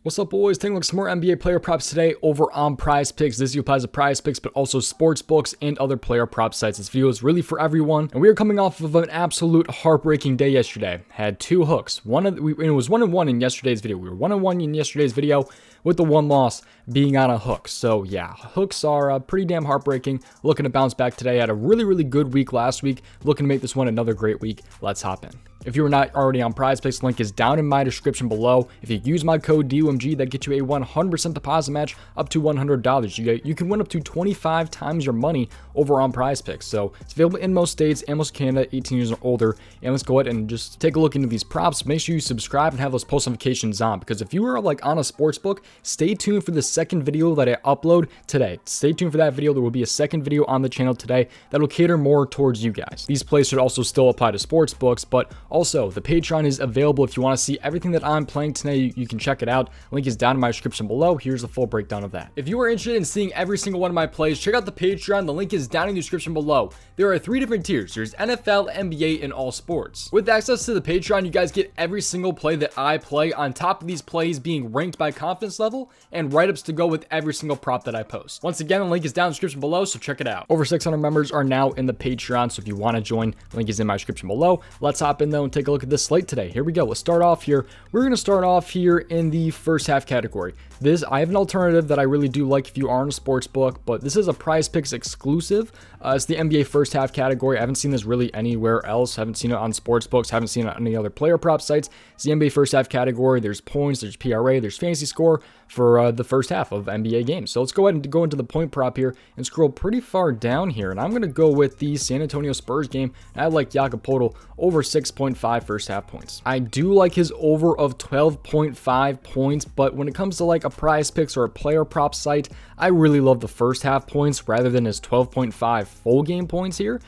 What's up, boys? Taking a look at some more NBA player props today over on PrizePicks. This video applies to PrizePicks, but also sports books and other player prop sites. This video is really for everyone, and we are coming off of an absolute heartbreaking day yesterday. Had two hooks. It was 1-1 in yesterday's video. We were 1-1 in yesterday's video, with the one loss being on a hook. So yeah, hooks are pretty damn heartbreaking. Looking to bounce back today. Had a really good week last week. Looking to make this one another great week. Let's hop in. If you are not already on PrizePicks, link is down in my description below. If you use my code DOMG, that gets you a 100% deposit match up to $100. You can win up to 25 times your money over on PrizePicks. So it's available in most states and most Canada, 18 years or older. And let's go ahead and just take a look into these props. Make sure you subscribe and have those post notifications on, because if you are like on a sports book, stay tuned for the second video that I upload today. Stay tuned for that video. There will be a second video on the channel today that will cater more towards you guys. These plays should also still apply to sports books, but also, the Patreon is available. If you want to see everything that I'm playing today, you can check it out. Link is down in my description below. Here's the full breakdown of that. If you are interested in seeing every single one of my plays, check out the Patreon. The link is down in the description below. There are 3 different tiers. There's NFL, NBA, and all sports. With access to the Patreon, you guys get every single play that I play, on top of these plays being ranked by confidence level and write-ups to go with every single prop that I post. Once again, the link is down in the description below, so check it out. Over 600 members are now in the Patreon, so if you want to join, the link is in my description below. Let's hop in though and take a look at this slate today. Here we go. Let's start off here. We're going to start off here in the first half category. I have an alternative that I really do like if you are in a sports book, but this is a PrizePicks exclusive. It's the NBA first half category. I haven't seen this really anywhere else. Haven't seen it on sports books. Haven't seen it on any other player prop sites. It's the NBA first half category. There's points, there's PRA, there's fantasy score for the first half of NBA games. So let's go ahead and go into the point prop here and scroll pretty far down here. And I'm going to go with the San Antonio Spurs game. And I like Jakob Poeltl over 6.5 first half points. I do like his over of 12.5 points, but when it comes to like a PrizePicks or a player prop site, I really love the first half points rather than his 12.5 full game points here.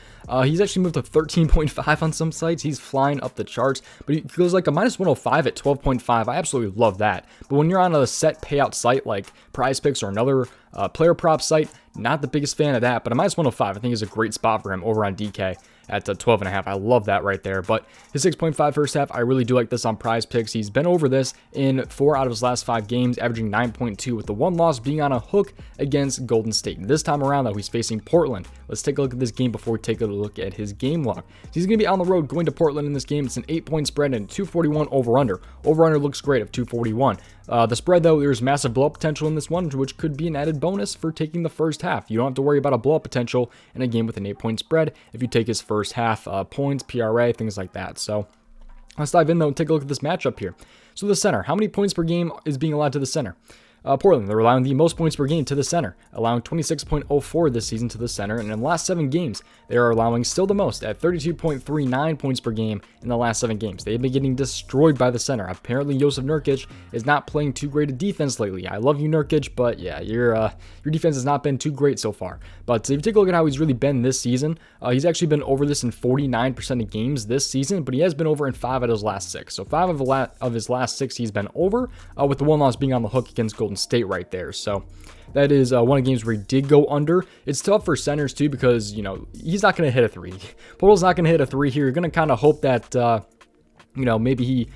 He's actually moved to 13.5 on some sites. He's flying up the charts, but he goes like a minus 105 at 12.5. I absolutely love that. But when you're on a set payout site like PrizePicks or another player prop site, not the biggest fan of that, but a minus 105 I think is a great spot for him over on DK at 12.5. I love that right there. But his 6.5 first half, I really do like this on PrizePicks. He's been over this in 4 out of his last 5 games, averaging 9.2, with the one loss being on a hook against Golden State. And this time around, though, he's facing Portland. Let's take a look at this game before we take a look at his game log. So he's going to be on the road going to Portland in this game. It's an 8-point spread and 241 over-under. Over-under looks great of 241. The spread, though, there's massive blow-up potential in this one, which could be an added bonus for taking the first half. You don't have to worry about a blow-up potential in a game with an 8-point spread if you take his first half points, PRA, things like that. So let's dive in, though, and take a look at this matchup here. So the center, how many points per game is being allowed to the center? Portland, they're allowing the most points per game to the center, allowing 26.04 this season to the center, and in the last 7 games, they are allowing still the most at 32.39 points per game in the last 7 games. They've been getting destroyed by the center. Apparently, Jusuf Nurkic is not playing too great a defense lately. I love you, Nurkic, but yeah, your defense has not been too great so far. But if you take a look at how he's really been this season, he's actually been over this in 49% of games this season, but he has been over in 5 out of his last 6. So 5 of his last 6 he's been over, with the one loss being on the hook against Golden State right there. So that is one of the games where he did go under. It's tough for centers too, because, you know, he's not going to hit a 3. Poeltl's not going to hit a 3 here. You're going to kind of hope that you know, maybe he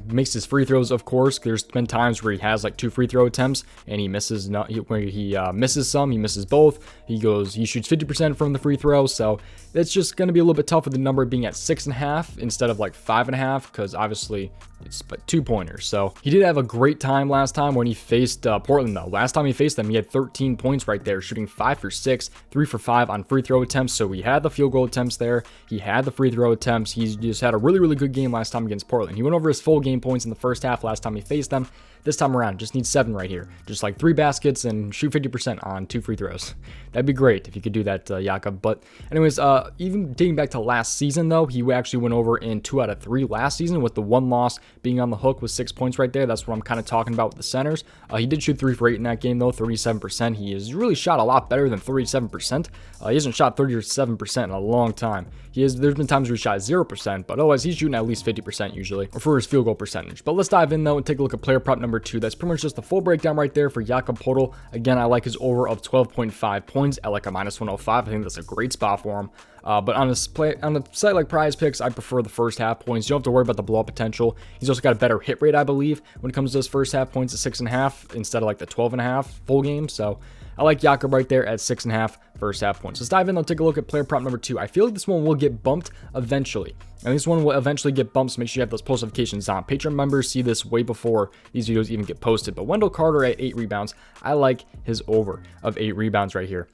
makes his free throws, of course. There's been times where he has like 2 free throw attempts and he misses, where he misses some, he misses both. He shoots 50% from the free throw. So it's just going to be a little bit tough with the number being at 6.5 instead of like 5.5, because obviously it's but 2-pointers. So he did have a great time last time when he faced Portland, though. Last time he faced them, he had 13 points right there, shooting 5 for 6, 3 for 5 on free throw attempts. So he had the field goal attempts there. He had the free throw attempts. He's just had a really good game last time against Portland. He went over his full game points in the first half last time he faced them. This time around, just needs 7 right here. Just like 3 baskets and shoot 50% on 2 free throws. That'd be great if you could do that, Jakob. But anyways, even dating back to last season, though, he actually went over in 2 out of 3 last season, with the one loss being on the hook with 6 points right there. That's what I'm kind of talking about with the centers. He did shoot 3 for 8 in that game, though, 37%. He has really shot a lot better than 37%. He hasn't shot 37% in a long time. There's been times where he shot 0%, but otherwise he's shooting at least 50% usually, or for his field goal percentage. But let's dive in, though, and take a look at player prop number 2. That's pretty much just the full breakdown right there for Jakob Poeltl. Again, I like his over of 12.5 points at like a minus 105. I think that's a great spot for him. But on a site like Prize Picks, I prefer the first half points. You don't have to worry about the blowout potential. He's also got a better hit rate, I believe, when it comes to those first half points at 6.5 instead of like the 12.5 full game. So I like Jakob right there at 6.5 first half points. Let's dive in. Let's take a look at player prop number 2. I feel like this one will get bumped eventually. And this one will eventually get bumped, so make sure you have those post notifications on. Patreon members see this way before these videos even get posted. But Wendell Carter at 8 rebounds. I like his over of 8 rebounds right here.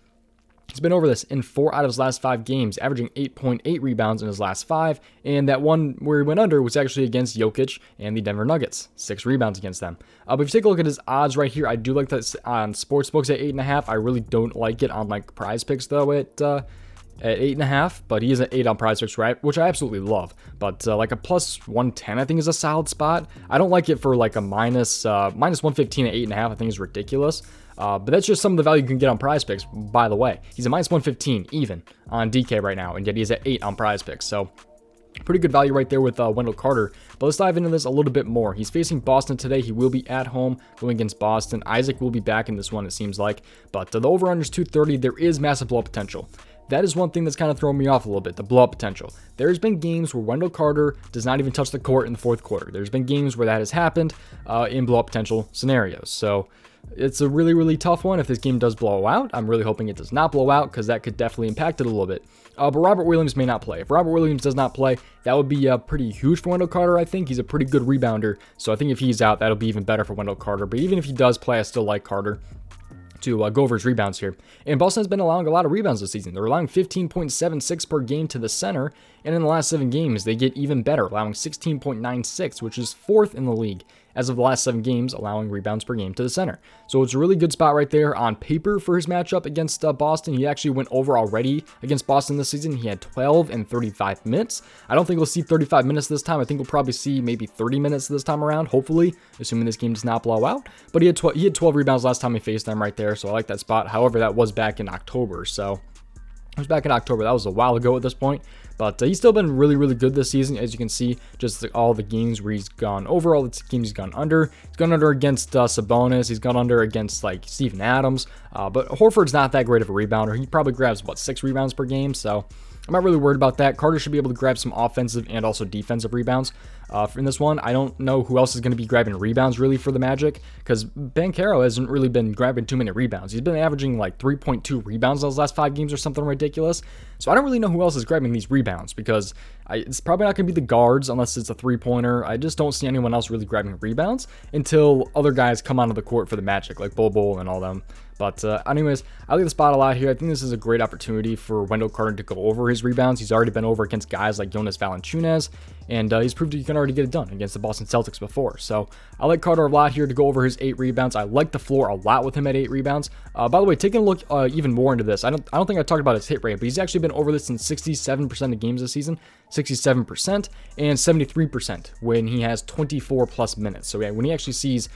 He's been over this in 4 out of his last 5 games, averaging 8.8 rebounds in his last 5, and that one where he went under was actually against Jokic and the Denver Nuggets, 6 rebounds against them. But if you take a look at his odds right here, I do like that on sportsbooks at 8.5. I really don't like it on like Prize Picks though at 8.5, but he is at 8 on Prize Picks, right? Which I absolutely love. But like a plus 110, I think is a solid spot. I don't like it for like a minus 115 at 8.5. I think is ridiculous. But that's just some of the value you can get on Prize Picks. By the way, he's a minus 115 even on DK right now, and yet he's at 8 on Prize Picks. So pretty good value right there with Wendell Carter. But let's dive into this a little bit more. He's facing Boston today. He will be at home going against Boston. Isaac will be back in this one, it seems like. But the over-under is 230. There is massive blow potential. That is one thing that's kind of throwing me off a little bit, the blow-up potential. There's been games where Wendell Carter does not even touch the court in the fourth quarter. There's been games where that has happened in blow-up potential scenarios. So it's a really, really tough one if this game does blow out. I'm really hoping it does not blow out because that could definitely impact it a little bit. But Robert Williams may not play. If Robert Williams does not play, that would be pretty huge for Wendell Carter, I think. He's a pretty good rebounder. So I think if he's out, that'll be even better for Wendell Carter. But even if he does play, I still like Carter to go over his rebounds here. And Boston has been allowing a lot of rebounds this season. They're allowing 15.76 per game to the center, and in the last 7 games, they get even better, allowing 16.96, which is 4th in the league as of the last 7 games, allowing rebounds per game to the center. So it's a really good spot right there on paper for his matchup against Boston. He actually went over already against Boston this season. He had 12 and 35 minutes. I don't think we'll see 35 minutes this time. I think we'll probably see maybe 30 minutes this time around, hopefully, assuming this game does not blow out. But he had 12 rebounds last time he faced them right there, so I like that spot. However, that was back in October, so it was back in October. That was a while ago at this point. But he's still been really, really good this season. As you can see, just all the games where he's gone over, all the games he's gone under. He's gone under against Sabonis. He's gone under against like Steven Adams. But Horford's not that great of a rebounder. He probably grabs, 6 rebounds per game. So I'm not really worried about that. Carter should be able to grab some offensive and also defensive rebounds. In this one, I don't know who else is going to be grabbing rebounds really for the Magic, because Banchero hasn't really been grabbing too many rebounds. He's been averaging like 3.2 rebounds those last 5 games or something ridiculous. So I don't really know who else is grabbing these rebounds, because it's probably not going to be the guards unless it's a 3-pointer. I just don't see anyone else really grabbing rebounds until other guys come onto the court for the Magic, like Bol and all them. But anyways, I like the spot a lot here. I think this is a great opportunity for Wendell Carter to go over his rebounds. He's already been over against guys like Jonas Valanciunas, and he's proved he can already get it done against the Boston Celtics before. So I like Carter a lot here to go over his 8 rebounds. I like the floor a lot with him at 8 rebounds. By the way, taking a look even more into this, I don't think I talked about his hit rate, but he's actually been over this in 67% of games this season, 67% and 73% when he has 24 plus minutes. So yeah, when he actually sees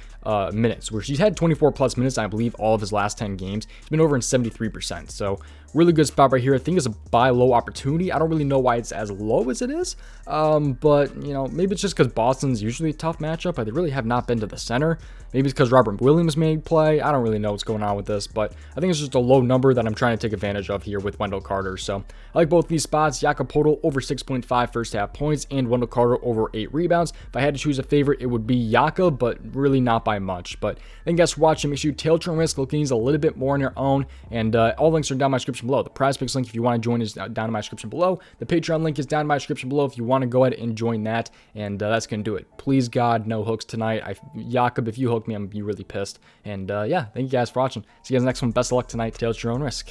minutes, where he's had 24 plus minutes, I believe all of his last 10 games, he's been over in 73%. So really good spot right here. I think it's a buy low opportunity. I don't really know why it's as low as it is, but you know, maybe it's just because Boston's usually a tough matchup, but they really have not been to the center. Maybe it's because Robert Williams made play. I don't really know what's going on with this, but I think it's just a low number that I'm trying to take advantage of here with Wendell Carter. So I like both these spots. Jakob Poeltl over 6.5 first half points and Wendell Carter over 8 rebounds. If I had to choose a favorite, it would be Jakob, but really not by much. But thank you guys for watching. Make sure you tail turn risk, look at these a little bit more on your own, and all links are down in my description below. The Prize Picks link, if you want to join, is down in my description below. The Patreon link is down in my description below if you want to go ahead and join that, and that's going to do it. Please, God, no hooks tonight. Jakob, if you hook me, I'm going to be really pissed. And yeah, thank you guys for watching. See you guys next one. Best of luck tonight. Tail at your own risk.